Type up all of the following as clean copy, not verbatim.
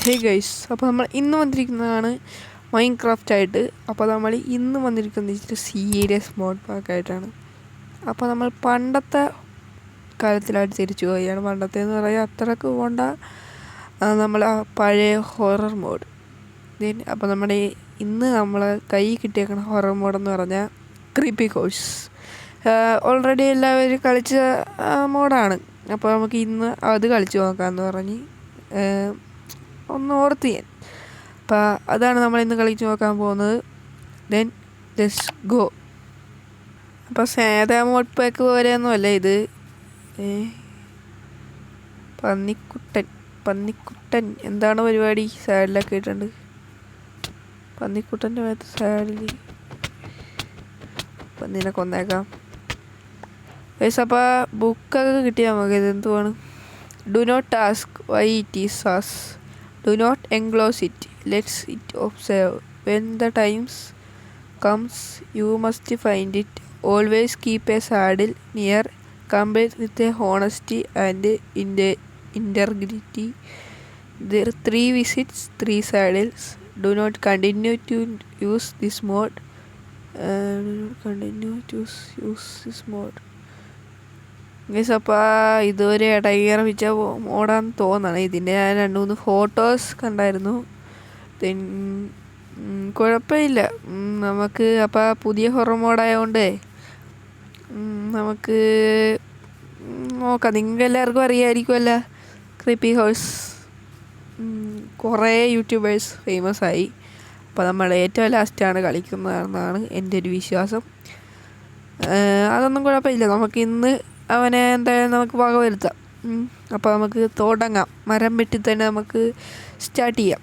Hey guys, അപ്പോൾ നമ്മൾ ഇന്ന് വന്നിരിക്കുന്നതാണ് മൈൻക്രാഫ്റ്റ് ആയിട്ട്. അപ്പോൾ നമ്മൾ ഇന്ന് വന്നിരിക്കുന്നത് സീരിയസ് മോഡ് പാക്കായിട്ടാണ്. അപ്പോൾ നമ്മൾ പണ്ടത്തെ കാലത്തിലായിട്ട് തിരിച്ചു പോവുകയാണ്. പണ്ടത്തെ എന്ന് പറയാൻ അത്രക്ക് പോകണ്ട, നമ്മൾ ആ പഴയ ഹൊറർ മോഡ്. അപ്പോൾ നമ്മുടെ ഇന്ന് നമ്മൾ കൈ കിട്ടിയേക്കുന്ന ഹൊറർ മോഡെന്ന് പറഞ്ഞാൽ ക്രീപ്പി കോഴ്സ്. ഓൾറെഡി എല്ലാവരും കളിച്ച മോഡാണ്. അപ്പോൾ നമുക്ക് ഇന്ന് അത് കളിച്ച് നോക്കാമെന്ന് പറഞ്ഞ് ഒന്ന് ഓർത്ത് ചെയ്യാൻ. അപ്പോൾ അതാണ് നമ്മളിന്ന് കളിച്ച് നോക്കാൻ പോകുന്നത്. Then let's go. അപ്പോൾ സാധാ മോഡ് പാക്ക് പോലെയൊന്നുമല്ല ഇത്. പന്നിക്കുട്ടൻ എന്താണ് പരിപാടി? സൈഡിലൊക്കെ ഇട്ടുണ്ട്. പന്നിക്കുട്ടൻ്റെ ഭാഗത്ത് സൈഡിൽ പന്നിനെ കൊന്നേക്കാം. അപ്പോൾ ബുക്കൊക്കെ കിട്ടിയാൽ നമുക്ക് ഇതെന്തുവാണ്? Do not ask why it is thus. Do not enclose it. Let it observe. When the times comes, you must find it. Always keep a saddle near, complete with a honesty and integrity. There are 3 visits, 3 saddles. Do not continue to use this mode. അപ്പോൾ ഇതൊരു ഇടകേറെ വെച്ച മോഡാന്ന് തോന്നണം. ഇതിൻ്റെ ഞാൻ 2-3 photos കണ്ടായിരുന്നു. കുഴപ്പമില്ല. നമുക്ക് അപ്പോൾ പുതിയ ഹൊറർ മോഡായതുകൊണ്ട് നമുക്ക് നോക്കാം. നിങ്ങൾക്ക് എല്ലാവർക്കും അറിയാമായിരിക്കുമല്ലോ ക്രീപ്പി ഹൗസ്. കുറേ യൂട്യൂബേഴ്സ് ഫേമസ് ആയി. അപ്പോൾ നമ്മൾ ഏറ്റവും ലാസ്റ്റാണ് കളിക്കുന്നതെന്നാണ് എൻ്റെ ഒരു വിശ്വാസം. അതൊന്നും കുഴപ്പമില്ല. നമുക്കിന്ന് അവനെ എന്തായാലും നമുക്ക് വക വരുത്താം. അപ്പോൾ നമുക്ക് തുടങ്ങാം. മരം വെട്ടി തന്നെ നമുക്ക് സ്റ്റാർട്ട് ചെയ്യാം.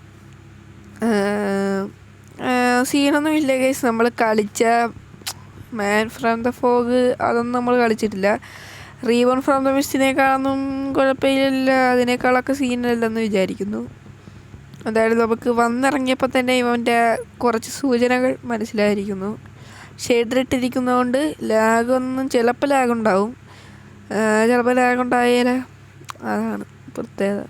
സീനൊന്നും ഇല്ല ഗൈസ്. നമ്മൾ കളിച്ച മാൻ ഫ്രം ദ ഫോഗ് അതൊന്നും നമ്മൾ കളിച്ചിട്ടില്ല. റീബോൺ ഫ്രം ദ മിസ്റ്റിനേക്കാളൊന്നും കുഴപ്പമില്ല. അതിനേക്കാളൊക്കെ സീനല്ലെന്ന് വിചാരിക്കുന്നു. അതായത് നമുക്ക് വന്നിറങ്ങിയപ്പോൾ തന്നെ ഇവൻ്റെ കുറച്ച് സൂചനകൾ മനസ്സിലായിരിക്കുന്നു. ഷെയ്ഡറിട്ടിരിക്കുന്നതുകൊണ്ട് ലാഗൊന്നും ചിലപ്പോൾ ലാഗുണ്ടാവും. ചിലപ്പോൾ ലാഗുണ്ടായാലേ അതാണ് പ്രത്യേകത.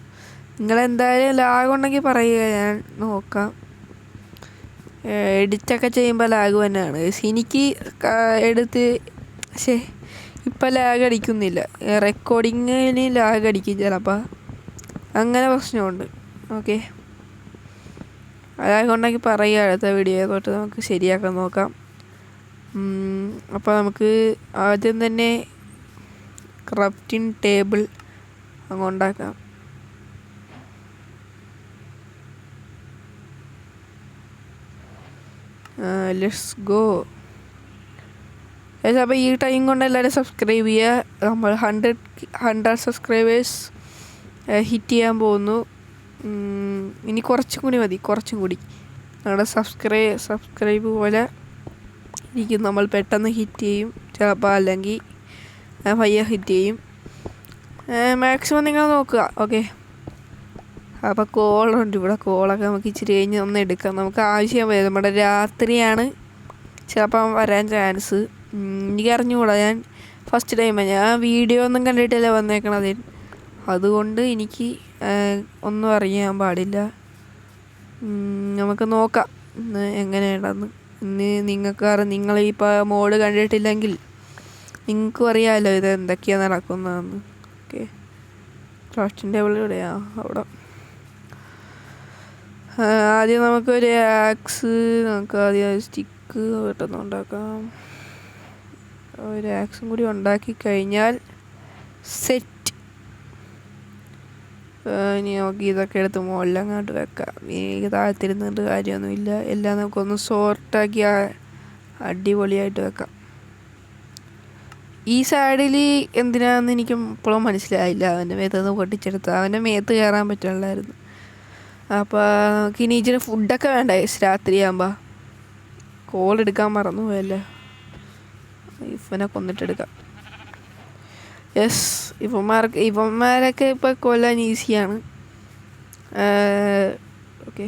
നിങ്ങളെന്തായാലും ലാഗുണ്ടെങ്കിൽ പറയുക, ഞാൻ നോക്കാം. എഡിറ്റൊക്കെ ചെയ്യുമ്പോൾ ലാഗ് തന്നെയാണ്. എനിക്ക് എടുത്ത് ഇപ്പം ലാഗ് അടിക്കുന്നില്ല. റെക്കോർഡിങ്ങിന് ലാഗ് അടിക്കും ചിലപ്പോൾ. അങ്ങനെ പ്രശ്നമുണ്ട്. ഓക്കെ, ലാഗുണ്ടെങ്കിൽ പറയുക. അടുത്ത വീഡിയോ തൊട്ട് നമുക്ക് ശരിയാക്കാൻ നോക്കാം. അപ്പോൾ നമുക്ക് ആദ്യം തന്നെ ക്രാഫ്റ്റിംഗ് ടേബിൾ അങ്ങ് ഉണ്ടാക്കാം. Let's go. അപ്പോൾ ഈ ടൈം കൊണ്ട് എല്ലാവരും സബ്സ്ക്രൈബ് ചെയ്യുക. നമ്മൾ 100 സബ്സ്ക്രൈബേഴ്സ് ഹിറ്റ് ചെയ്യാൻ പോകുന്നു. ഇനി കുറച്ചും കൂടി മതി. നമ്മുടെ സബ്സ്ക്രൈബ് പോലെ ഇരിക്കും. നമ്മൾ പെട്ടെന്ന് ഹിറ്റ് ചെയ്യും. ചിലപ്പോൾ അല്ലെങ്കിൽ പയ്യെ ഹിറ്റ് ചെയ്യും. മാക്സിമം നിങ്ങൾ നോക്കുക. ഓക്കെ, അപ്പോൾ കോളുണ്ട് ഇവിടെ. കോളൊക്കെ നമുക്ക് ഇച്ചിരി കഴിഞ്ഞ് ഒന്ന് എടുക്കാം. നമുക്ക് ആവശ്യം വരും. നമ്മുടെ രാത്രിയാണ് ചിലപ്പം വരാൻ ചാൻസ്. എനിക്ക് അറിഞ്ഞുകൂടാ. ഞാൻ ഫസ്റ്റ് ടൈമാണ്. ഞാൻ വീഡിയോ ഒന്നും കണ്ടിട്ടല്ല വന്നേക്കണത്. അതുകൊണ്ട് എനിക്ക് ഒന്നും അറിയാൻ പാടില്ല. നമുക്ക് നോക്കാം ഇന്ന് എങ്ങനെയുണ്ടെന്ന്. നിങ്ങളിപ്പോൾ മോഡ് കണ്ടിട്ടില്ലെങ്കിൽ നിങ്ങൾക്കും അറിയാമല്ലോ ഇത് എന്തൊക്കെയാണ് നടക്കുന്നതെന്ന്. ഓക്കെ, ക്രാഫ്റ്റിംഗ് ടേബിൾ എവിടെയാ? അവിടെ. ആദ്യം നമുക്കൊരു ആക്സ്, നമുക്ക് ആദ്യം സ്റ്റിക്ക് പെട്ടെന്ന് ഉണ്ടാക്കാം. ഒരു ആക്സും കൂടി ഉണ്ടാക്കി കഴിഞ്ഞാൽ സെറ്റ്. ഇനി നമുക്ക് ഇതൊക്കെ എടുത്ത് മുകളിലങ്ങോട്ട് വെക്കാം. ഈ താഴ്ത്തിരുന്നിട്ട് കാര്യമൊന്നുമില്ല. എല്ലാം നമുക്കൊന്ന് സോർട്ടാക്കി അടിപൊളിയായിട്ട് വെക്കാം. ഈ സൈഡിൽ എന്തിനാണെന്ന് എനിക്കും ഇപ്പോഴും മനസ്സിലായില്ല. അവൻ്റെ മേത്തുനിന്ന് പൊട്ടിച്ചെടുത്ത് അവൻ്റെ മേത്ത് കയറാൻ പറ്റുള്ളായിരുന്നു. അപ്പോൾ നമുക്ക് ഇനി ഇച്ചിരി ഫുഡൊക്കെ വേണ്ട രാത്രിയാകുമ്പോൾ. കോൾ എടുക്കാൻ മറന്നു പോയല്ലേ. ഇവനെ കൊന്നിട്ടെടുക്കാം. യെസ്, ഇവന്മാരൊക്കെ ഇപ്പോൾ കൊല്ലാൻ ഈസിയാണ്. ഓക്കെ,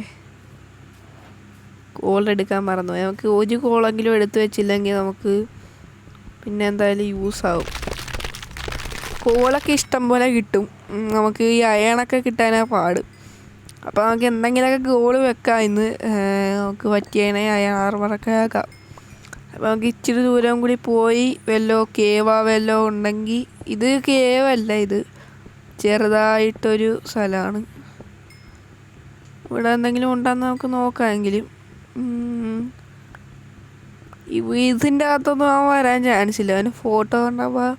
കോൾ എടുക്കാൻ മറന്നു. നമുക്ക് ഒരു കോളെങ്കിലും എടുത്തു വെച്ചില്ലെങ്കിൽ നമുക്ക് പിന്നെ എന്തായാലും യൂസാവും. കോളൊക്കെ ഇഷ്ടം പോലെ കിട്ടും. നമുക്ക് ഈ അയണൊക്കെ കിട്ടാനാണ് പാട്. അപ്പോൾ നമുക്ക് എന്തെങ്കിലുമൊക്കെ ഗോൾ വെക്കാം ഇന്ന്. നമുക്ക് പറ്റിയതിനെ ആർമറൊക്കെ ആക്കാം. അപ്പോൾ നമുക്ക് ഇച്ചിരി ദൂരം കൂടി പോയി വല്ലോ ഉണ്ടെങ്കിൽ, ഇത് കേവല്ല, ഇത് ചെറുതായിട്ടൊരു സ്ഥലമാണ്. ഇവിടെ എന്തെങ്കിലും ഉണ്ടെന്ന് നമുക്ക് നോക്കാമെങ്കിലും. ഇതിൻ്റെ അകത്തൊന്നും അവൻ വരാൻ ചാൻസ് ഇല്ല. അവന് ഫോട്ടോ കണ്ടപ്പോൾ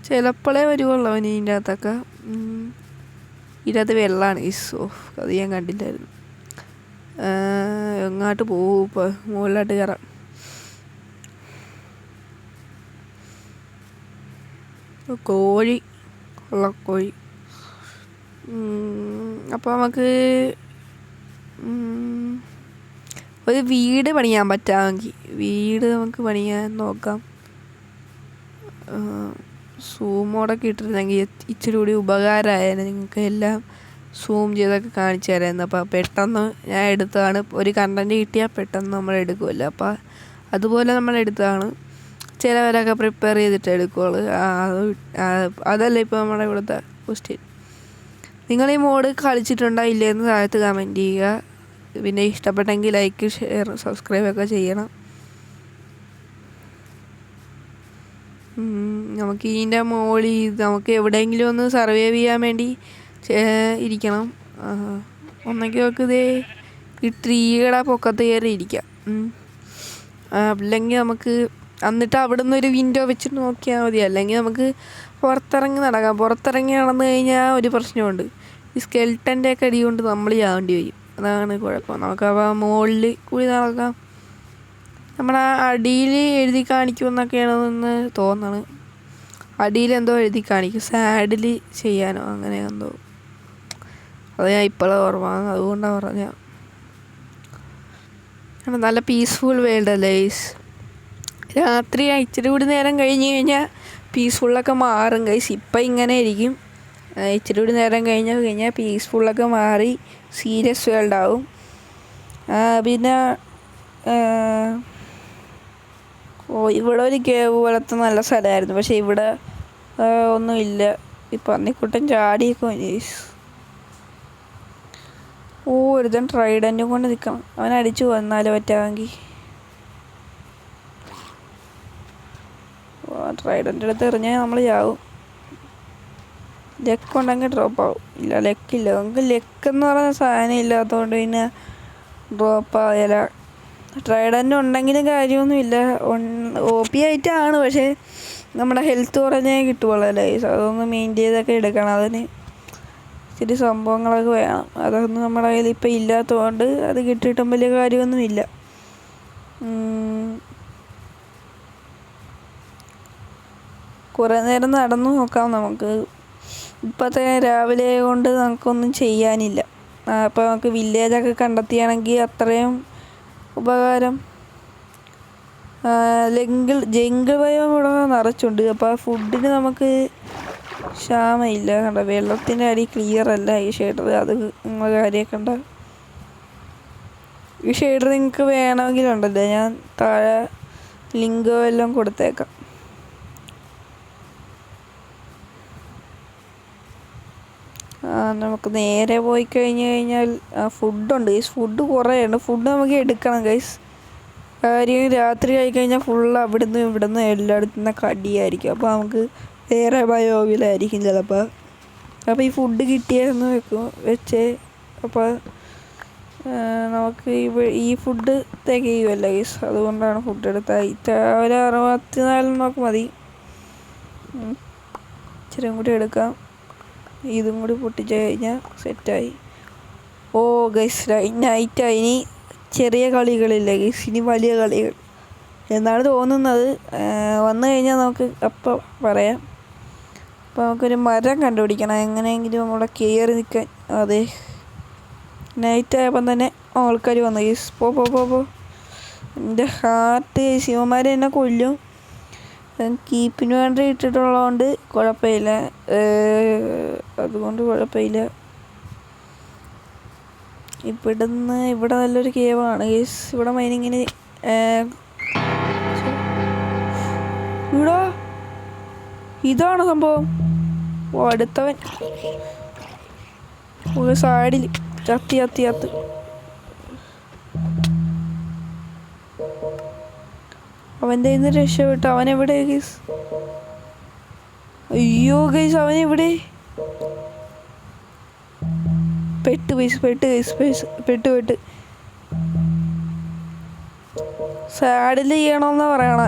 ചിലപ്പോഴേ വരുവുള്ളൂ അവന് ഇതിൻ്റെ അകത്തൊക്കെ. ഇതിനകത്ത് വെള്ളമാണ്. അത് ഞാൻ കണ്ടില്ലായിരുന്നു. എങ്ങോട്ട് പോകും ഇപ്പോൾ? മുകളിലോട്ട് കയറാം. കോഴി, കോഴി. അപ്പോൾ നമുക്ക് ഒരു വീട് പണിയാൻ പറ്റാമെങ്കിൽ വീട് നമുക്ക് പണിയാൻ നോക്കാം. സൂമോടൊക്കെ ഇട്ടിരുന്നെങ്കിൽ ഇച്ചിരി കൂടി ഉപകാരമായേനെ. നിങ്ങൾക്ക് എല്ലാം സൂം ചെയ്തൊക്കെ കാണിച്ചു തരായിരുന്നു. അപ്പോൾ പെട്ടെന്ന് ഞാൻ എടുത്തതാണ്. ഒരു കണ്ടൻറ്റ് കിട്ടിയാൽ പെട്ടെന്ന് നമ്മൾ എടുക്കുമല്ലോ. അപ്പോൾ അതുപോലെ നമ്മൾ എടുത്തതാണ്. ചിലവരൊക്കെ പ്രിപ്പയർ ചെയ്തിട്ട് എടുക്കുള്ളൂ. അതല്ല ഇപ്പോൾ നമ്മുടെ ഇവിടുത്തെ ക്വസ്റ്റ്യൻ. നിങ്ങൾ ഈ മോഡ് കളിച്ചിട്ടുണ്ടോ ഇല്ലയെന്ന് താഴത്ത് കമൻറ്റ് ചെയ്യുക. പിന്നെ ഇഷ്ടപ്പെട്ടെങ്കിൽ ലൈക്ക്, ഷെയർ, സബ്സ്ക്രൈബൊക്കെ ചെയ്യണം. നമുക്ക് ഇതിൻ്റെ മുകളിൽ നമുക്ക് എവിടെയെങ്കിലും ഒന്ന് സർവൈവ് ചെയ്യാൻ വേണ്ടി ഇരിക്കണം. ഒന്നെങ്കിൽ നമുക്ക് ഇതേ ഈ ട്രീയുടെ പൊക്കത്ത് കയറി ഇരിക്കാം. അല്ലെങ്കിൽ നമുക്ക് എന്നിട്ട് അവിടെ നിന്നൊരു വിൻഡോ വെച്ചിട്ട് നോക്കിയാൽ മതി. അല്ലെങ്കിൽ നമുക്ക് പുറത്തിറങ്ങി നടക്കാം. പുറത്തിറങ്ങി നടന്നു കഴിഞ്ഞാൽ ഒരു പ്രശ്നമുണ്ട്. ഈ സ്കെൽട്ടൻ്റെ ഒക്കെ അടി കൊണ്ട് നമ്മൾ ചാവേണ്ടി വരും. അതാണ് കുഴപ്പം. നമുക്ക് അപ്പോൾ മുകളിൽ കൂടി നടക്കാം. നമ്മുടെ അടിയിൽ എഴുതി കാണിക്കുമെന്നൊക്കെയാണെന്ന് തോന്നണം. അടിയിൽ എന്തോ എഴുതി കാണിക്കും, സാഡിൽ ചെയ്യാനോ അങ്ങനെ എന്തോ. അത് ഞാൻ ഇപ്പോഴാണ് ഓർമ്മ, അതുകൊണ്ടാണ് പറഞ്ഞത്. നല്ല പീസ്ഫുൾ വേൾഡ് അല്ലേ. രാത്രി ഇച്ചിരി കൂടി നേരം കഴിഞ്ഞ് കഴിഞ്ഞാൽ പീസ്ഫുള്ളൊക്കെ മാറും ഗൈസ്. ഇപ്പം ഇങ്ങനെ ഇരിക്കും. ഇച്ചിരി കൂടി നേരം കഴിഞ്ഞാൽ പീസ്ഫുള്ളൊക്കെ മാറി സീരിയസ് വേൾഡാവും. പിന്നെ ഇവിടെ ഒരു കേവ് പോലത്തെ നല്ല സ്ഥലമായിരുന്നു. പക്ഷേ ഇവിടെ ഒന്നുമില്ല. ഈ പന്നിക്കുട്ടൻ ചാടിയേക്കോ ഗൈസ്. ഒരുത്തൻ ട്രൈഡൻറ്റും കൊണ്ട് നിൽക്കണം. അവൻ അടിച്ചു വന്നാലോ പറ്റാമെങ്കിൽ. ട്രൈഡൻ്റെ അടുത്ത് എറിഞ്ഞാൽ നമ്മൾ ചാവും. ലെക്കുണ്ടെങ്കിൽ ഡ്രോപ്പ് ആവും. ഇല്ല, ലെക്കില്ല. നമുക്ക് ലെക്കെന്ന് പറയുന്ന സാധനം ഇല്ലാത്തതുകൊണ്ട് പിന്നെ ഡ്രോപ്പ് ആയാല. ട്രൈഡൻ്റ് ഉണ്ടെങ്കിലും കാര്യമൊന്നുമില്ല. OP ആയിട്ടാണ്, പക്ഷേ നമ്മുടെ ഹെൽത്ത് കുറഞ്ഞേ കിട്ടുള്ളൂ ലൈസ്. അതൊന്ന് മെയിൻറ്റെയിൻ ചെയ്തൊക്കെ എടുക്കണം. അതിന് ഇച്ചിരി സംഭവങ്ങളൊക്കെ വേണം. അതൊന്നും നമ്മുടെ കയ്യിൽ ഇപ്പം ഇല്ലാത്തതുകൊണ്ട് അത് കിട്ടിയിട്ടും വലിയ കാര്യമൊന്നുമില്ല. കുറേ നേരം നടന്നു നോക്കാം നമുക്ക്. ഇപ്പോഴത്തെ രാവിലെ കൊണ്ട് നമുക്കൊന്നും ചെയ്യാനില്ല. അപ്പോൾ നമുക്ക് വില്ലേജൊക്കെ കണ്ടെത്തിയാണെങ്കിൽ അത്രയും ഉപകാരം. ജംഗിൾ ബയോം ഇവിടെ നിറച്ചുണ്ട്. അപ്പോൾ ആ ഫുഡിന് നമുക്ക് ക്ഷാമമില്ല. കണ്ട വെള്ളത്തിൻ്റെ അടി ക്ലിയർ അല്ല ഈ ഷെയ്ഡർ. അത് നിങ്ങൾ കാര്യമൊക്കെ ഉണ്ട. ഈ ഷെയ്ഡർ നിങ്ങൾക്ക് വേണമെങ്കിലുണ്ടല്ലോ, ഞാൻ താഴെ ലിങ്കോ എല്ലാം കൊടുത്തേക്കാം. നമുക്ക് നേരെ പോയി കഴിഞ്ഞാൽ ഫുഡുണ്ട് ഗൈസ്. ഫുഡ് കുറേ ഉണ്ട്. ഫുഡ് നമുക്ക് എടുക്കണം ഗൈസ്. കാര്യം രാത്രി ആയിക്കഴിഞ്ഞാൽ ഫുള്ള് അവിടുന്ന് ഇവിടുന്ന് എല്ലായിടത്തു നിന്ന് കടിയായിരിക്കും. അപ്പോൾ നമുക്ക് വേറെ ബയോഗിലായിരിക്കും ചിലപ്പോൾ. അപ്പോൾ ഈ ഫുഡ് കിട്ടിയെന്ന് വെച്ചേ. അപ്പോൾ നമുക്ക് ഈ ഫുഡ് തികയുമല്ലോ ഗൈസ്. അതുകൊണ്ടാണ് ഫുഡ് എടുത്തത്. ഒരു 64 നമുക്ക് മതി. ഇച്ചിരി കൂടി എടുക്കാം. ഇതും കൂടി പൊട്ടിച്ച് കഴിഞ്ഞാൽ സെറ്റായി. ഗൈസ് നൈറ്റായി. ഇനി ചെറിയ കളികളില്ല ഗൈസ്, ഇനി വലിയ കളികൾ എന്നാണ് തോന്നുന്നത്. വന്നു കഴിഞ്ഞാൽ നമുക്ക് അപ്പം പറയാം. അപ്പോൾ നമുക്കൊരു മരം കണ്ടുപിടിക്കണം എങ്ങനെയെങ്കിലും നമ്മളെ കയറി നിൽക്കാൻ. അതെ, നൈറ്റായപ്പം തന്നെ ആൾക്കാർ വന്നു ഗൈസ്. പോ എൻ്റെ ഹാർട്ട് ശിവന്മാരെ എന്നെ കൊല്ലും. കീപ്പിന് വേണ്ടി ഇട്ടിട്ടുള്ളതുകൊണ്ട് കുഴപ്പമില്ല. അതുകൊണ്ട് കുഴപ്പമില്ല. ഇവിടെ നല്ലൊരു കേവാണ് ഗൈസ്. ഇവിടെ മൈനിങ്ങിന് ഇവിടെ ഇതാണ് സംഭവം. അടുത്തവൻ ഒരു സൈഡിൽ ചത്തി ചത്തി ചത്ത്. അവൻ്റെ ഇന്ന് രക്ഷപ്പെട്ടു. അവനെവിടെ ഗൈസ്? അയ്യോ ഗൈസ്, അവനെവിടെ? പെട്ട് പെട്ട് സാഡിൽ ചെയ്യണമെന്നാ പറയണ.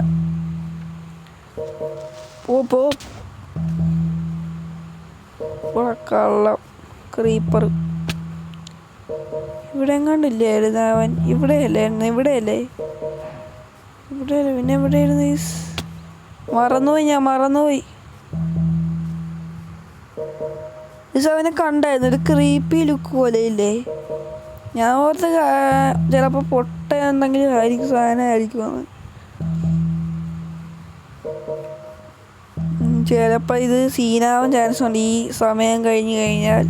പോ കള്ളം ക്രീപ്പർ. ഇവിടെ എങ്ങാണ്ടില്ലായിരുന്നു അവൻ. ഇവിടെയല്ലേ പിന്നെ എവിടെയായിരുന്നു? മറന്നുപോയി. അവനെ കണ്ടായിരുന്നു. ഒരു ക്രീപ്പി ലുക്ക് പോലെ ഇല്ലേ? ഞാൻ ഓർത്ത് ചിലപ്പോൾ പൊട്ട എന്തെങ്കിലും ആയിരിക്കും, സാധനമായിരിക്കുമെന്ന്. ചിലപ്പോൾ ഇത് സീനാവാൻ ചാൻസ് ഉണ്ട്. ഈ സമയം കഴിഞ്ഞ് കഴിഞ്ഞാൽ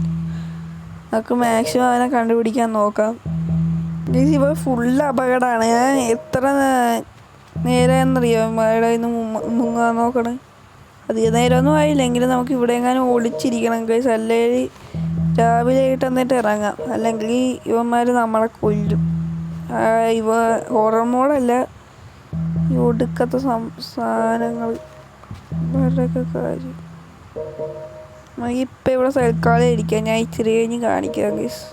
നമുക്ക് മാക്സിമം അവനെ കണ്ടുപിടിക്കാൻ നോക്കാം. ഇപ്പോൾ ഫുള്ള് അപകടമാണ്. ഞാൻ എത്ര നേരമെന്നറിയോ മഴയുടെ ഇന്ന് മുങ്ങാൻ നോക്കണേ. അധികം നേരമൊന്നും ആയില്ല. എങ്കിലും നമുക്ക് ഇവിടെ എങ്ങാനും ഒളിച്ചിരിക്കണം ഗൈസ്. അല്ലെങ്കിൽ രാവിലെ ആയിട്ട് എന്നിട്ട് ഇറങ്ങാം. അല്ലെങ്കിൽ ഇവന്മാർ നമ്മളെ കൊല്ലും. ഹൊറർ മോഡല്ല, ഈ ഒടുക്കത്തെ സാധനങ്ങൾ ഇവരുടെയൊക്കെ കാര്യം. നമുക്കിപ്പോൾ ഇവിടെ തൽക്കാലം ഇരിക്കാം. ഞാൻ ഇച്ചിരി കഴിഞ്ഞ് കാണിക്കാം ഗൈസ്.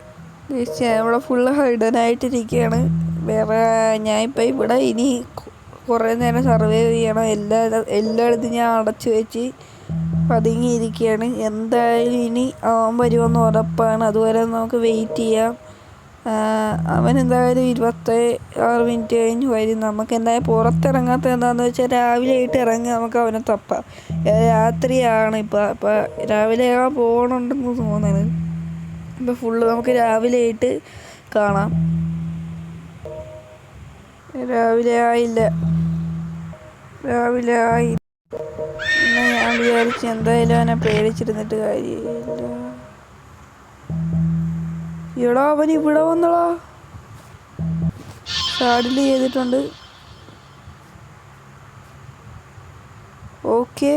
ഞാൻ ഇവിടെ ഫുള്ള് ഹൈഡനായിട്ടിരിക്കുകയാണ്. വേറെ ഞാനിപ്പോൾ ഇവിടെ ഇനി കുറേ നേരം സർവൈവ് ചെയ്യണം. എല്ലായിടത്തും ഞാൻ അടച്ചു വെച്ച് പതുങ്ങിയിരിക്കുകയാണ്. എന്തായാലും ഇനി അവൻ വരുമെന്ന് ഉറപ്പാണ്. അതുവരെ നമുക്ക് വെയിറ്റ് ചെയ്യാം. അവൻ എന്തായാലും 26 മിനിറ്റ് കഴിഞ്ഞ് വരും. നമുക്ക് എന്തായാലും പുറത്തിറങ്ങാത്ത എന്താണെന്ന് വെച്ചാൽ രാവിലെ ആയിട്ട് ഇറങ്ങി നമുക്ക് അവനെ തപ്പാം. രാത്രിയാണ് ഇപ്പോൾ രാവിലെ പോകണുണ്ടെന്ന് തോന്നുന്നത്. ഇപ്പോൾ ഫുള്ള് നമുക്ക് രാവിലെ ആയിട്ട് കാണാം. രാവിലെ ആയി. പിന്നെ ഞാൻ വിചാരിച്ച് എന്തായാലും അവനെ പേടിച്ചിരുന്നിട്ട് കാര്യമില്ല. എടാ അവൻ ഇവിടെ വന്നടാ. സാഡിൽ ചെയ്തിട്ടുണ്ട്. ഓക്കെ,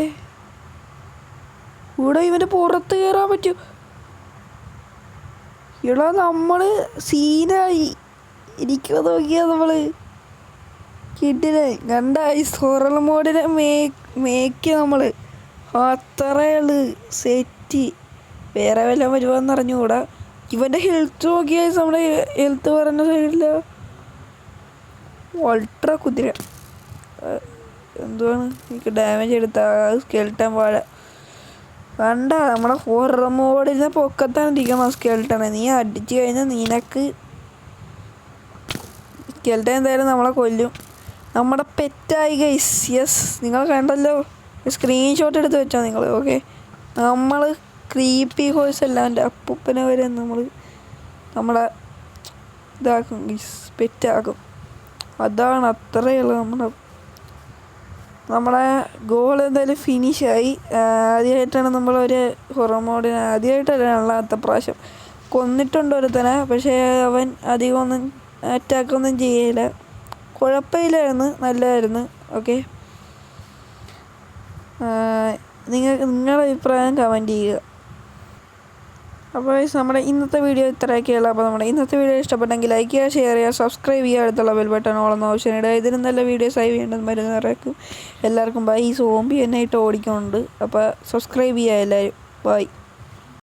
ഇവിടെ ഇവൻ്റെ പുറത്ത് കയറാൻ പറ്റും. എടാ നമ്മള് സീനായി ഇരിക്കുക. നോക്കിയാ നമ്മള് കിട്ടില്ലേ? കണ്ട ഈ ഹൊറർ മോഡിനെ മേക്ക് നമ്മൾ അത്രയുള്ളു സെറ്റ്. വേറെ വല്ല വരുവാന്ന് അറിഞ്ഞുകൂടാ. ഇവൻ്റെ ഹെൽത്ത് നോക്കിയാൽ നമ്മുടെ ഹെൽത്ത് പറഞ്ഞ സൈഡില്ല. അൾട്രാ കുതിര എന്തുവാണ് എനിക്ക് ഡാമേജ് എടുത്ത സ്കെൽട്ടൻ വാഴ. കണ്ട നമ്മുടെ ഹൊറർ മോഡിനെ പൊക്കത്താണ് ഇരിക്കണം സ്കെൽട്ടനെ. നീ അടിച്ചു കഴിഞ്ഞാൽ നിനക്ക് സ്കെൽട്ടൻ എന്തായാലും നമ്മളെ കൊല്ലും. നമ്മുടെ പെറ്റായി ഗൈസ്. യെസ്, നിങ്ങൾ കണ്ടല്ലോ. സ്ക്രീൻഷോട്ട് എടുത്ത് വെച്ചോ നിങ്ങൾ. ഓക്കെ, നമ്മൾ ക്രീപ്പി ഹോഴ്സ് എല്ലാം എൻ്റെ അപ്പൂപ്പനെ വരെ നമ്മളെ ഇതാക്കും ഗൈസ്, പെറ്റാക്കും. അതാണ് അത്രയുള്ളൂ. നമ്മളെ ഗോൾ എന്തായാലും ഫിനിഷായി. ആദ്യമായിട്ടാണ് നമ്മളൊരു ഹൊറർ മോഡിനെ ആദ്യമായിട്ടല്ല പ്രാവശ്യം കൊന്നിട്ടുണ്ട് ഒരുത്തനെ. പക്ഷേ അവൻ അധികമൊന്നും അറ്റാക്കൊന്നും ചെയ്യില്ല. കുഴപ്പമില്ലായിരുന്നു, നല്ലതായിരുന്നു. ഓക്കെ, നിങ്ങളുടെ അഭിപ്രായം കമൻറ്റ് ചെയ്യുക. അപ്പോൾ നമ്മുടെ ഇന്നത്തെ വീഡിയോ ഇത്രയൊക്കെയുള്ളൂ. അപ്പോൾ നമ്മുടെ ഇന്നത്തെ വീഡിയോ ഇഷ്ടപ്പെട്ടെങ്കിൽ ലൈക്ക് ചെയ്യുക, ഷെയർ ചെയ്യുക, സബ്സ്ക്രൈബ് ചെയ്യുക. അടുത്തുള്ള ബെൽ ബട്ടൺ ഓളെന്ന ഓപ്ഷൻ ഇടുക. ഇതിനും നല്ല വീഡിയോസായി വീണ്ടും വരുന്നവരേക്കും എല്ലാവർക്കും ബൈ. സോംബി എന്നെ ഇട്ട് ഓടിക്കുന്നുണ്ട്. അപ്പോൾ സബ്സ്ക്രൈബ് ചെയ്യുക എല്ലാവരും. ബൈ.